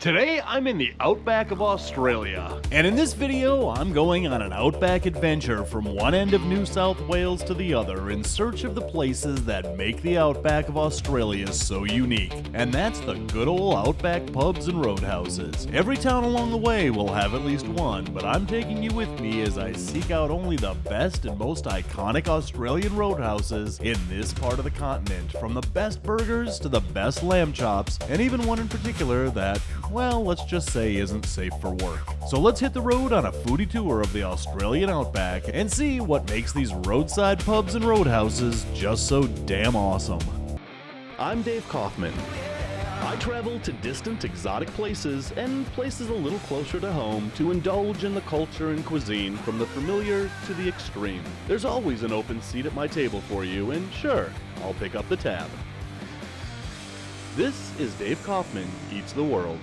Today, I'm in the outback of Australia. And in this video, I'm going on an outback adventure from one end of New South Wales to the other in search of the places that make the outback of Australia so unique. And that's the good old outback pubs and roadhouses. Every town along the way will have at least one, but I'm taking you with me as I seek out only the best and most iconic Australian roadhouses in this part of the continent, from the best burgers to the best lamb chops, and even one in particular that, well, let's just say isn't safe for work. So let's hit the road on a foodie tour of the Australian outback and see what makes these roadside pubs and roadhouses just so damn awesome. I'm Dāv Kaufman. I travel to distant, exotic places and places a little closer to home to indulge in the culture and cuisine from the familiar to the extreme. There's always an open seat at my table for you, and sure, I'll pick up the tab. This is Dāv Kaufman Eats the World.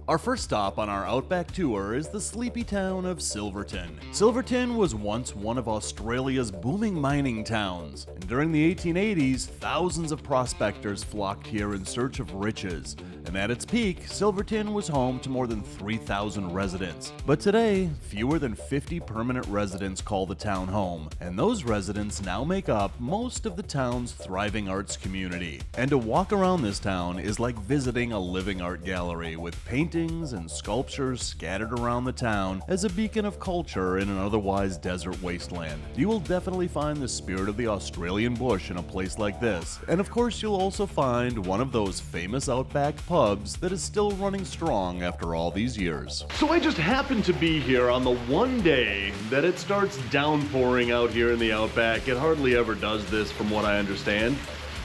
Our first stop on our outback tour is the sleepy town of Silverton. Silverton was once one of Australia's booming mining towns, and during the 1880s, thousands of prospectors flocked here in search of riches. And at its peak, Silverton was home to more than 3,000 residents. But today, fewer than 50 permanent residents call the town home, and those residents now make up most of the town's thriving arts community. And to walk around this town is like visiting a living art gallery with paintings and sculptures scattered around the town as a beacon of culture in an otherwise desert wasteland. You will definitely find the spirit of the Australian bush in a place like this, and of course you'll also find one of those famous outback pubs that is still running strong after all these years. So I just happened to be here on the one day that it starts downpouring out here in the outback. It hardly ever does this from what I understand.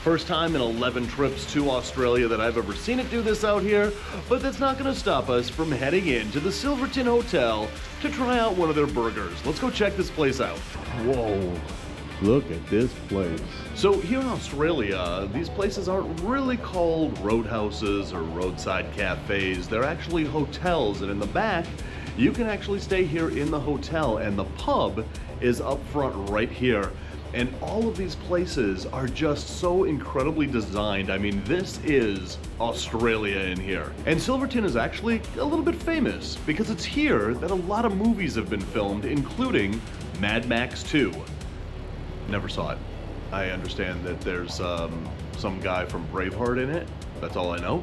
First time in 11 trips to Australia that I've ever seen it do this out here, but that's not going to stop us from heading into the Silverton Hotel to try out one of their burgers. Let's go check this place out. Whoa, look at this place. So here in Australia, these places aren't really called roadhouses or roadside cafes. They're actually hotels, and in the back, you can actually stay here in the hotel, and the pub is up front right here. And all of these places are just so incredibly designed. I mean, this is Australia in here. And Silverton is actually a little bit famous because it's here that a lot of movies have been filmed, including Mad Max 2. Never saw it. I understand that there's some guy from Braveheart in it. That's all I know.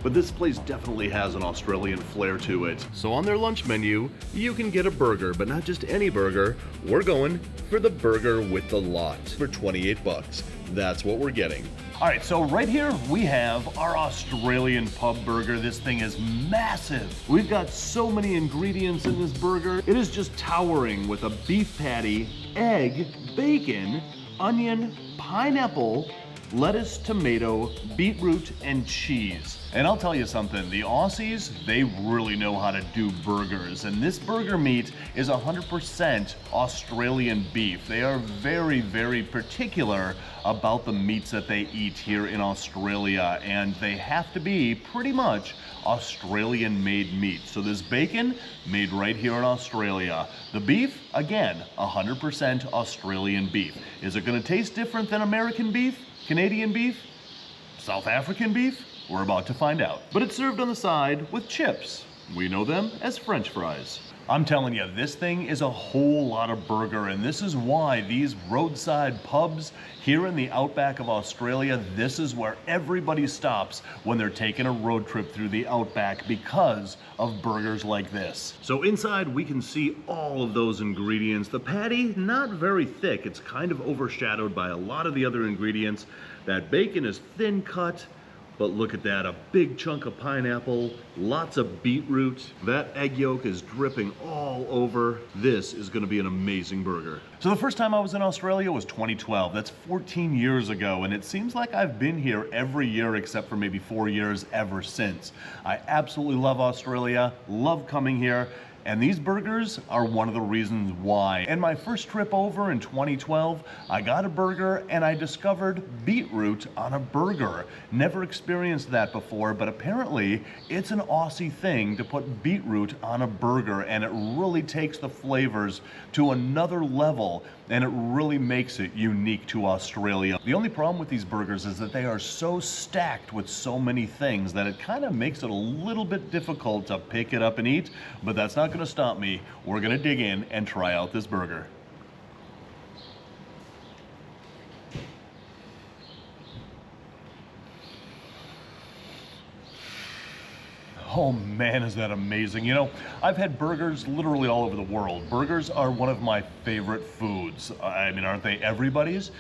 But this place definitely has an Australian flair to it. So on their lunch menu, you can get a burger, but not just any burger. We're going for the burger with the lot for 28 bucks. That's what we're getting. All right, so right here we have our Australian pub burger. This thing is massive. We've got so many ingredients in this burger. It is just towering with a beef patty, egg, bacon, onion, pineapple, lettuce, tomato, beetroot, and cheese. And I'll tell you something, the Aussies, they really know how to do burgers. And this burger meat is 100% Australian beef. They are very, very particular about the meats that they eat here in Australia. And they have to be pretty much Australian-made meat. So this bacon, made right here in Australia. The beef, again, 100% Australian beef. Is it gonna taste different than American beef? Canadian beef? South African beef? We're about to find out. But it's served on the side with chips. We know them as French fries. I'm telling you, this thing is a whole lot of burger, and this is why these roadside pubs here in the outback of Australia, this is where everybody stops when they're taking a road trip through the outback because of burgers like this. So inside we can see all of those ingredients. The patty, not very thick. It's kind of overshadowed by a lot of the other ingredients. That bacon is thin cut. But look at that, a big chunk of pineapple, lots of beetroot. That egg yolk is dripping all over. This is gonna be an amazing burger. So the first time I was in Australia was 2012. That's 14 years ago, and it seems like I've been here every year except for maybe 4 years ever since. I absolutely love Australia, love coming here. And these burgers are one of the reasons why. And my first trip over in 2012, I got a burger and I discovered beetroot on a burger. Never experienced that before, but apparently it's an Aussie thing to put beetroot on a burger, and it really takes the flavors to another level. and it really makes it unique to Australia. The only problem with these burgers is that they are so stacked with so many things that it kind of makes it a little bit difficult to pick it up and eat, but that's not going to stop me. We're going to dig in and try out this burger. Oh man, is that amazing. You know, I've had burgers literally all over the world. Burgers are one of my favorite foods. I mean, aren't they everybody's?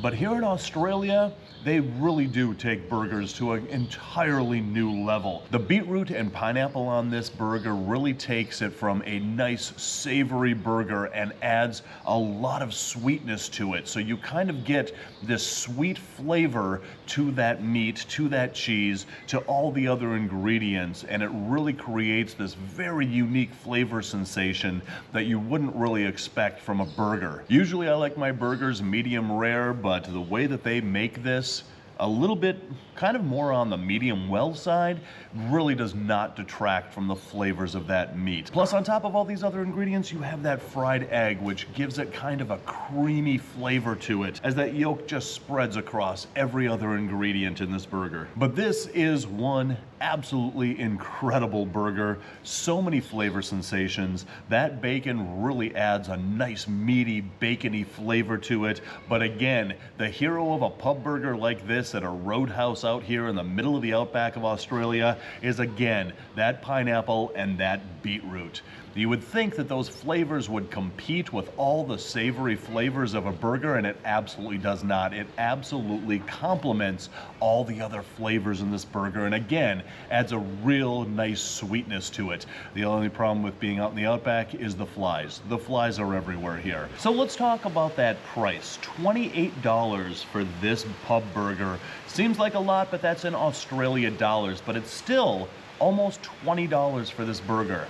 But here in Australia, they really do take burgers to an entirely new level. The beetroot and pineapple on this burger really takes it from a nice savory burger and adds a lot of sweetness to it. So you kind of get this sweet flavor to that meat, to that cheese, to all the other ingredients, and it really creates this very unique flavor sensation that you wouldn't really expect from a burger. Usually I like my burgers medium rare, but the way that they make this a little bit kind of more on the medium well side really does not detract from the flavors of that meat. Plus, on top of all these other ingredients, you have that fried egg, which gives it kind of a creamy flavor to it as that yolk just spreads across every other ingredient in this burger. But this is one absolutely incredible burger. So many flavor sensations. That bacon really adds a nice meaty bacony flavor to it. But again, the hero of a pub burger like this at a roadhouse out here in the middle of the outback of Australia is again that pineapple and that beetroot. You would think that those flavors would compete with all the savory flavors of a burger, and it absolutely does not. It absolutely complements all the other flavors in this burger, and again, adds a real nice sweetness to it. The only problem with being out in the outback is the flies. The flies are everywhere here. So let's talk about that price. $28 for this pub burger. Seems like a lot, but that's in Australia dollars, but it's still almost $20 for this burger.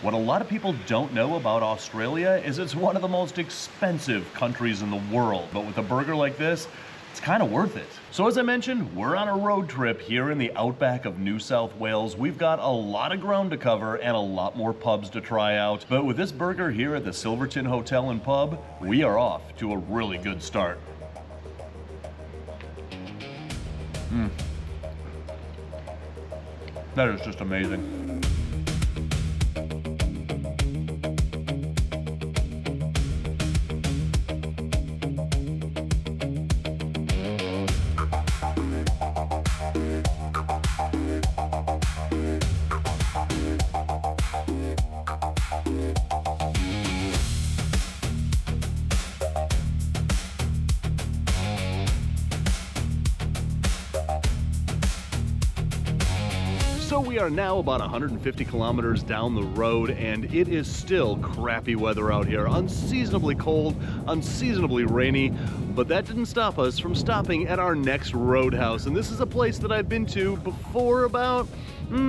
What a lot of people don't know about Australia is it's one of the most expensive countries in the world, but with a burger like this, it's kind of worth it. So as I mentioned, we're on a road trip here in the outback of New South Wales. We've got a lot of ground to cover and a lot more pubs to try out, but with this burger here at the Silverton Hotel and Pub, we are off to a really good start. That is just amazing. So we are now about 150 kilometers down the road, and it is still crappy weather out here. Unseasonably cold, unseasonably rainy, but that didn't stop us from stopping at our next roadhouse. And this is a place that I've been to before about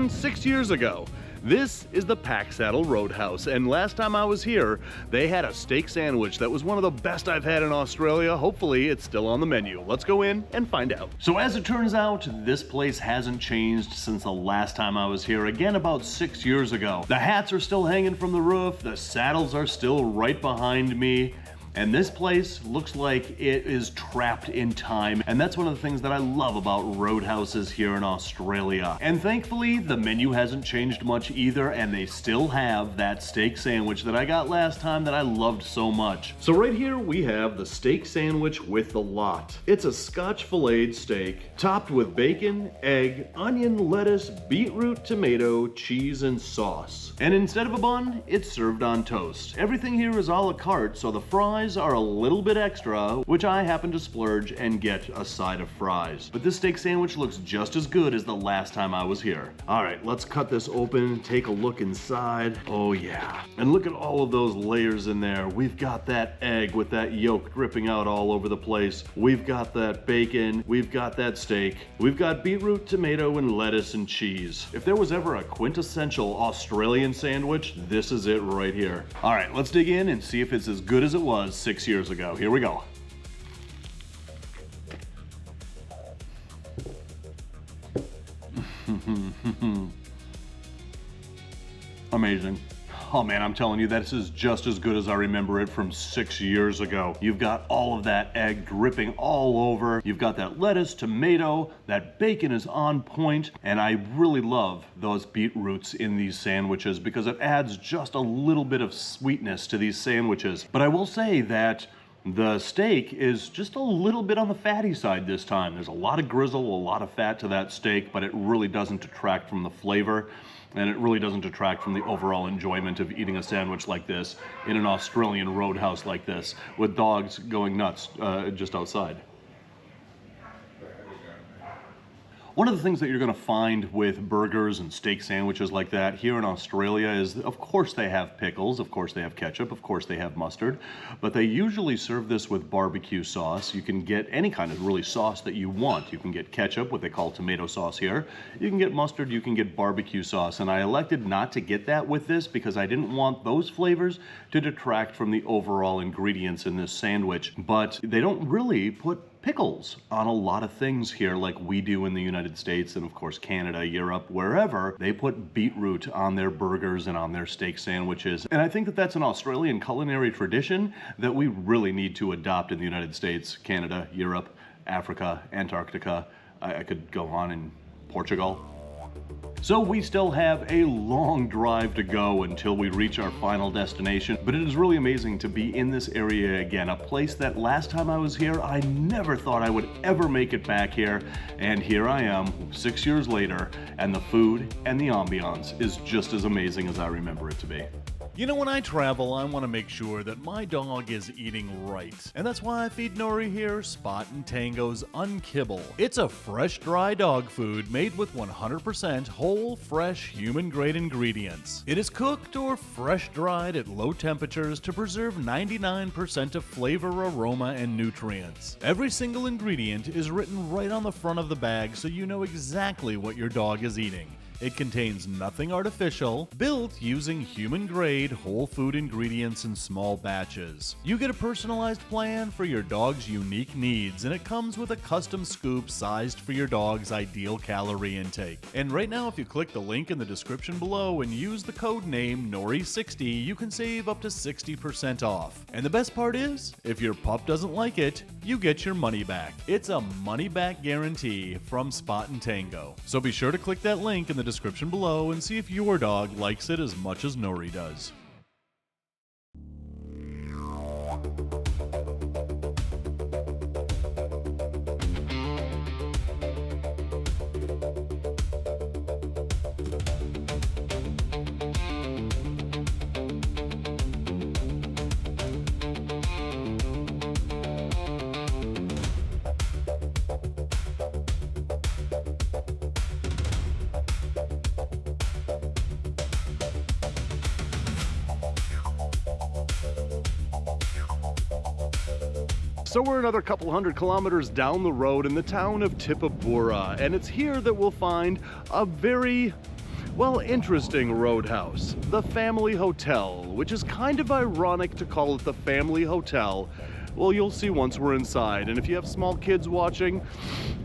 6 years ago. This is the Packsaddle Roadhouse, and last time I was here, they had a steak sandwich that was one of the best I've had in Australia. Hopefully, it's still on the menu. Let's go in and find out. So as it turns out, this place hasn't changed since the last time I was here, again about 6 years ago. The hats are still hanging from the roof, the saddles are still right behind me, and this place looks like it is trapped in time. And that's one of the things that I love about roadhouses here in Australia. And thankfully, the menu hasn't changed much either, and they still have that steak sandwich that I got last time that I loved so much. So right here we have the steak sandwich with the lot. It's a Scotch filleted steak, topped with bacon, egg, onion, lettuce, beetroot, tomato, cheese, and sauce. And instead of a bun, it's served on toast. Everything here is a la carte, so the fries are a little bit extra, which I happen to splurge and get a side of fries. But this steak sandwich looks just as good as the last time I was here. All right, let's cut this open, take a look inside. Oh yeah, and look at all of those layers in there. We've got that egg with that yolk dripping out all over the place. We've got that bacon, we've got that steak, we've got beetroot, tomato, and lettuce and cheese. If there was ever a quintessential Australian sandwich, this is it right here. All right, let's dig in and see if it's as good as it was 6 years ago. Here we go. Amazing. Oh man, I'm telling you, this is just as good as I remember it from 6 years ago. You've got all of that egg dripping all over. You've got that lettuce, tomato, that bacon is on point, and I really love those beetroots in these sandwiches because it adds just a little bit of sweetness to these sandwiches. But I will say that the steak is just a little bit on the fatty side this time. There's a lot of grizzle, a lot of fat to that steak, but it really doesn't detract from the flavor, and it really doesn't detract from the overall enjoyment of eating a sandwich like this in an Australian roadhouse like this with dogs going nuts just outside. One of the things that you're going to find with burgers and steak sandwiches like that here in Australia is, of course, they have pickles, of course they have ketchup, of course they have mustard, but they usually serve this with barbecue sauce. You can get any kind of really sauce that you want. You can get ketchup, what they call tomato sauce here. You can get mustard, you can get barbecue sauce, and I elected not to get that with this because I didn't want those flavors to detract from the overall ingredients in this sandwich. But they don't really put pickles on a lot of things here like we do in the United States and of course Canada, Europe, wherever. They put beetroot on their burgers and on their steak sandwiches. And I think that that's an Australian culinary tradition that we really need to adopt in the United States, Canada, Europe, Africa, Antarctica. I could go on in Portugal. So we still have a long drive to go until we reach our final destination, but it is really amazing to be in this area again, a place that last time I was here, I never thought I would ever make it back here, and here I am 6 years later, and the food and the ambiance is just as amazing as I remember it to be. You know, when I travel, I want to make sure that my dog is eating right. And that's why I feed Nori here Spot and Tango's Unkibble. It's a fresh, dry dog food made with 100% whole, fresh, human-grade ingredients. It is cooked or fresh-dried at low temperatures to preserve 99% of flavor, aroma, and nutrients. Every single ingredient is written right on the front of the bag so you know exactly what your dog is eating. It contains nothing artificial, built using human-grade whole food ingredients in small batches. You get a personalized plan for your dog's unique needs, and it comes with a custom scoop sized for your dog's ideal calorie intake. And right now, if you click the link in the description below and use the code name NORI60, you can save up to 60% off. And the best part is, if your pup doesn't like it, you get your money back. It's a money-back guarantee from Spot and Tango. So be sure to click that link in the description below and see if your dog likes it as much as Nori does. So we're another couple hundred kilometers down the road in the town of Tibooburra, and it's here that we'll find a very, well, interesting roadhouse, the Family Hotel, which is kind of ironic to call it the Family Hotel. Well, you'll see once we're inside, and if you have small kids watching,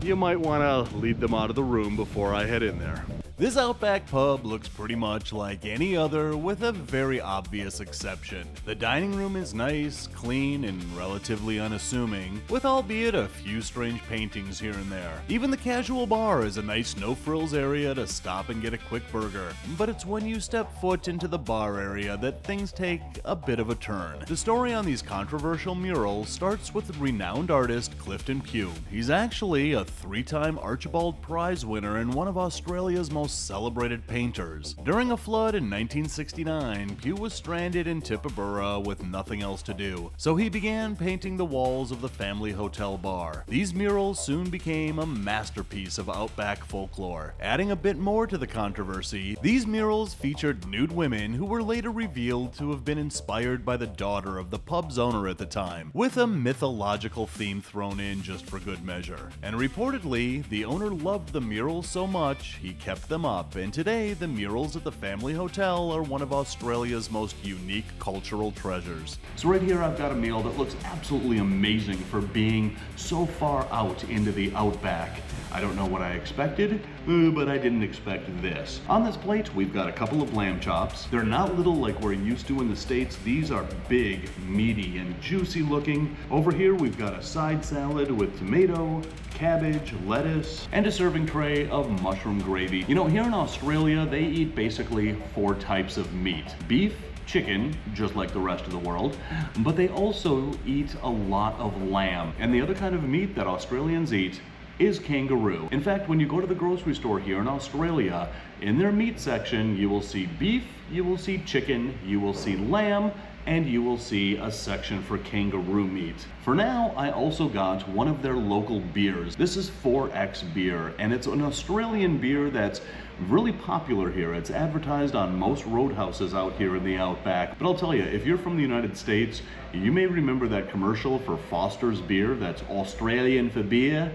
you might want to lead them out of the room before I head in there. This Outback pub looks pretty much like any other, with a very obvious exception. The dining room is nice, clean, and relatively unassuming, with albeit a few strange paintings here and there. Even the casual bar is a nice no-frills area to stop and get a quick burger, but it's when you step foot into the bar area that things take a bit of a turn. The story on these controversial murals starts with renowned artist Clifton Pugh. He's actually a 3-time Archibald Prize winner and one of Australia's most celebrated painters. During a flood in 1969, Pugh was stranded in Tibooburra with nothing else to do, so he began painting the walls of the Family Hotel bar. These murals soon became a masterpiece of Outback folklore. Adding a bit more to the controversy, these murals featured nude women who were later revealed to have been inspired by the daughter of the pub's owner at the time, with a mythological theme thrown in just for good measure. And reportedly, the owner loved the murals so much, he kept them up, and today the murals at the Family Hotel are one of Australia's most unique cultural treasures. So right here I've got a meal that looks absolutely amazing for being so far out into the outback. I don't know what I expected, but I didn't expect this. On this plate, we've got a couple of lamb chops. They're not little like we're used to in the States. These are big, meaty, and juicy looking. Over here, we've got a side salad with tomato, cabbage, lettuce, and a serving tray of mushroom gravy. You know, here in Australia, they eat basically 4 types of meat. Beef, chicken, just like the rest of the world, but they also eat a lot of lamb. And the other kind of meat that Australians eat is kangaroo. In fact, when you go to the grocery store here in Australia, in their meat section, you will see beef, you will see chicken, you will see lamb, and you will see a section for kangaroo meat. For now, I also got one of their local beers. This is 4X beer, and it's an Australian beer that's really popular here. It's advertised on most roadhouses out here in the Outback. But I'll tell you, if you're from the United States, you may remember that commercial for Foster's beer that's Australian for beer.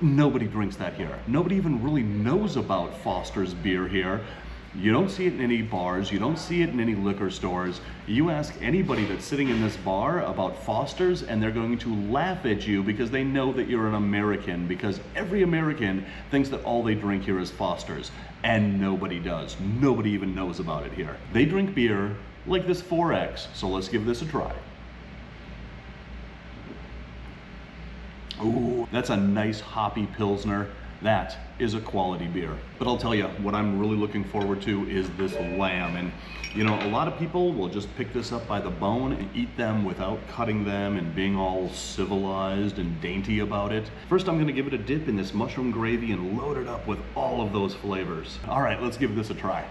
Nobody drinks that here. Nobody even really knows about Foster's beer here. You don't see it in any bars, you don't see it in any liquor stores. You ask anybody that's sitting in this bar about Foster's and they're going to laugh at you because they know that you're an American, because every American thinks that all they drink here is Foster's, and nobody does. Nobody even knows about it here. They drink beer like this 4X, so let's give this a try. Ooh, that's a nice hoppy Pilsner. That is a quality beer. But I'll tell you, what I'm really looking forward to is this lamb. And you know, a lot of people will just pick this up by the bone and eat them without cutting them and being all civilized and dainty about it. First, I'm gonna give it a dip in this mushroom gravy and load it up with all of those flavors. All right, let's give this a try.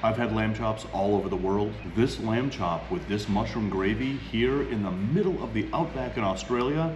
I've had lamb chops all over the world. This lamb chop with this mushroom gravy here in the middle of the Outback in Australia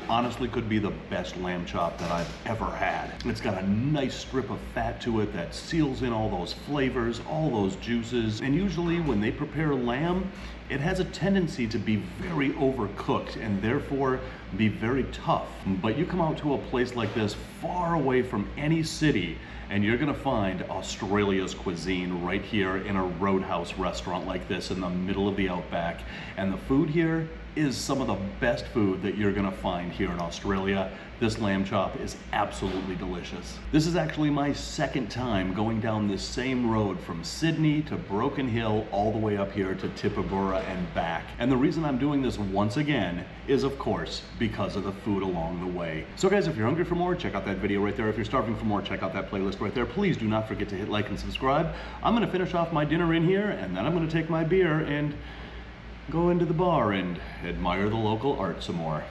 honestly could be the best lamb chop that I've ever had. It's got a nice strip of fat to it that seals in all those flavors, all those juices. And usually when they prepare lamb, it has a tendency to be very overcooked and therefore be very tough. But you come out to a place like this far away from any city and you're gonna find Australia's cuisine right here in a roadhouse restaurant like this in the middle of the Outback. And the food here is some of the best food that you're gonna find here in Australia. This lamb chop is absolutely delicious. This is actually my second time going down this same road from Sydney to Broken Hill all the way up here to Tibooburra and back. And the reason I'm doing this once again is, of course, because of the food along the way. So guys, if you're hungry for more, check out that video right there. If you're starving for more, check out that playlist right there. Please do not forget to hit like and subscribe. I'm gonna finish off my dinner in here and then I'm gonna take my beer and go into the bar and admire the local art some more.